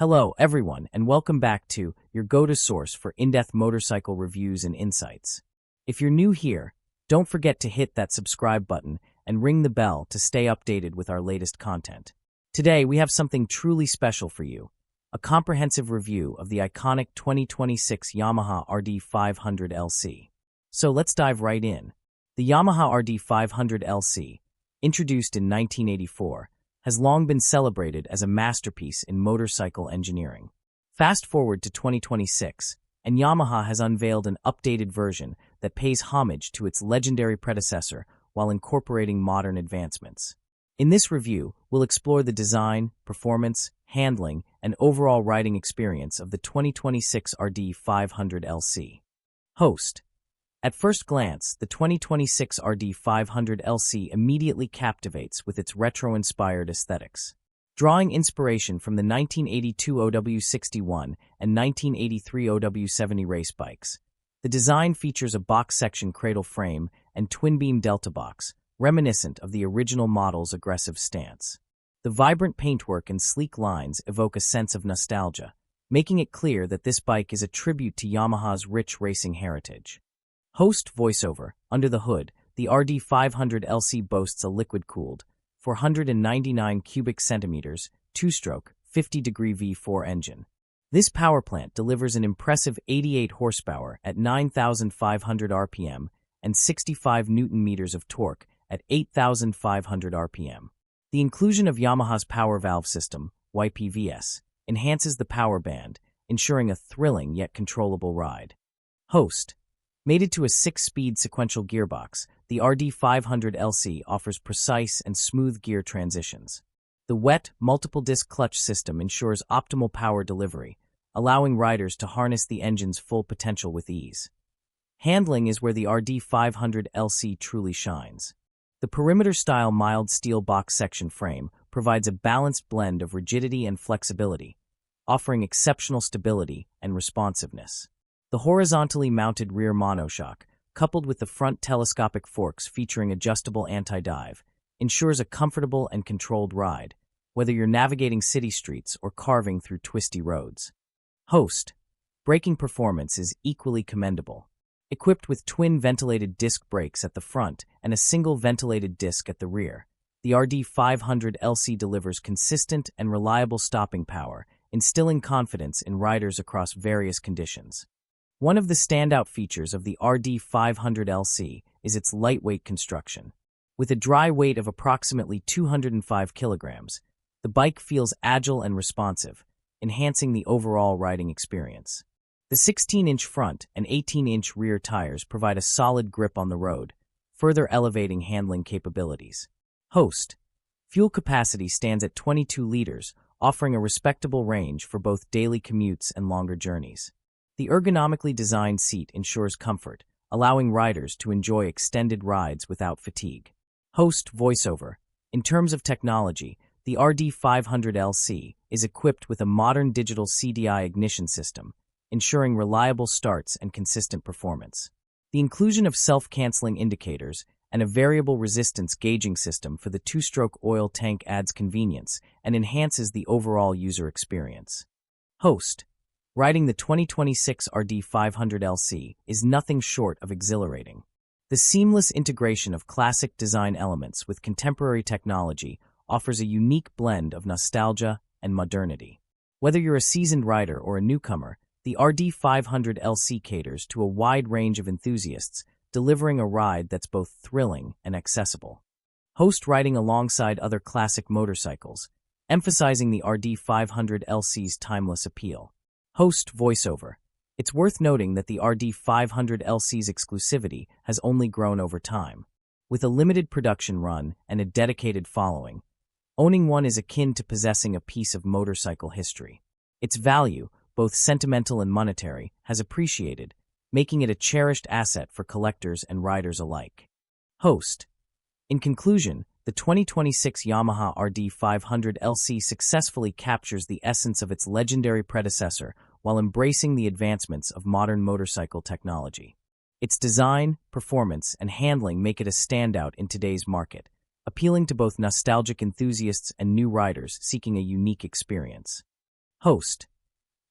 Hello, everyone, and welcome back to your go-to source for in-depth motorcycle reviews and insights. If you're new here, don't forget to hit that subscribe button and ring the bell to stay updated with our latest content. Today, we have something truly special for you, a comprehensive review of the iconic 2026 Yamaha RD500LC. So let's dive right in. The Yamaha RD500LC, introduced in 1984, has long been celebrated as a masterpiece in motorcycle engineering. Fast forward to 2026, and Yamaha has unveiled an updated version that pays homage to its legendary predecessor while incorporating modern advancements. In this review, we'll explore the design, performance, handling, and overall riding experience of the 2026 RD500LC. Host. At first glance, the 2026 RD500LC immediately captivates with its retro-inspired aesthetics. Drawing inspiration from the 1982 OW61 and 1983 OW70 race bikes, the design features a box-section cradle frame and twin-beam delta box, reminiscent of the original model's aggressive stance. The vibrant paintwork and sleek lines evoke a sense of nostalgia, making it clear that this bike is a tribute to Yamaha's rich racing heritage. Host voiceover. Under the hood, the RD500LC boasts a liquid-cooled, 499 cubic centimeters, two-stroke, 50-degree V4 engine. This power plant delivers an impressive 88 horsepower at 9,500 RPM and 65 newton-meters of torque at 8,500 RPM. The inclusion of Yamaha's power valve system, YPVS, enhances the power band, ensuring a thrilling yet controllable ride. Host. Mated to a 6-speed sequential gearbox, the RD500LC offers precise and smooth gear transitions. The wet, multiple-disc clutch system ensures optimal power delivery, allowing riders to harness the engine's full potential with ease. Handling is where the RD500LC truly shines. The perimeter-style mild steel box-section frame provides a balanced blend of rigidity and flexibility, offering exceptional stability and responsiveness. The horizontally mounted rear monoshock, coupled with the front telescopic forks featuring adjustable anti-dive, ensures a comfortable and controlled ride, whether you're navigating city streets or carving through twisty roads. Host. Braking performance is equally commendable. Equipped with twin ventilated disc brakes at the front and a single ventilated disc at the rear, the RD500LC delivers consistent and reliable stopping power, instilling confidence in riders across various conditions. One of the standout features of the RD500LC is its lightweight construction. With a dry weight of approximately 205 kilograms, the bike feels agile and responsive, enhancing the overall riding experience. The 16-inch front and 18-inch rear tires provide a solid grip on the road, further elevating handling capabilities. Host. Fuel capacity stands at 22 liters, offering a respectable range for both daily commutes and longer journeys. The ergonomically designed seat ensures comfort, allowing riders to enjoy extended rides without fatigue. Host voiceover. In terms of technology, the RD500LC is equipped with a modern digital CDI ignition system, ensuring reliable starts and consistent performance. The inclusion of self-canceling indicators and a variable resistance gauging system for the two-stroke oil tank adds convenience and enhances the overall user experience. Host. Riding the 2026 RD500LC is nothing short of exhilarating. The seamless integration of classic design elements with contemporary technology offers a unique blend of nostalgia and modernity. Whether you're a seasoned rider or a newcomer, the RD500LC caters to a wide range of enthusiasts, delivering a ride that's both thrilling and accessible. Host riding alongside other classic motorcycles, emphasizing the RD500LC's timeless appeal. Host voiceover. It's worth noting that the RD500LC's exclusivity has only grown over time. With a limited production run and a dedicated following, owning one is akin to possessing a piece of motorcycle history. Its value, both sentimental and monetary, has appreciated, making it a cherished asset for collectors and riders alike. Host. In conclusion, the 2026 Yamaha RD500LC successfully captures the essence of its legendary predecessor while embracing the advancements of modern motorcycle technology. Its design, performance, and handling make it a standout in today's market, appealing to both nostalgic enthusiasts and new riders seeking a unique experience. host.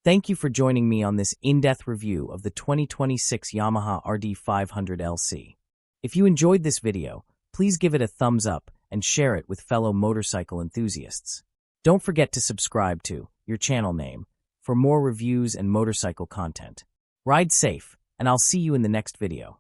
Thank you for joining me on this in-depth review of the 2026 Yamaha RD500LC. If you enjoyed this video, please give it a thumbs up and share it with fellow motorcycle enthusiasts. Don't forget to subscribe to your channel name for more reviews and motorcycle content. Ride safe, and I'll see you in the next video.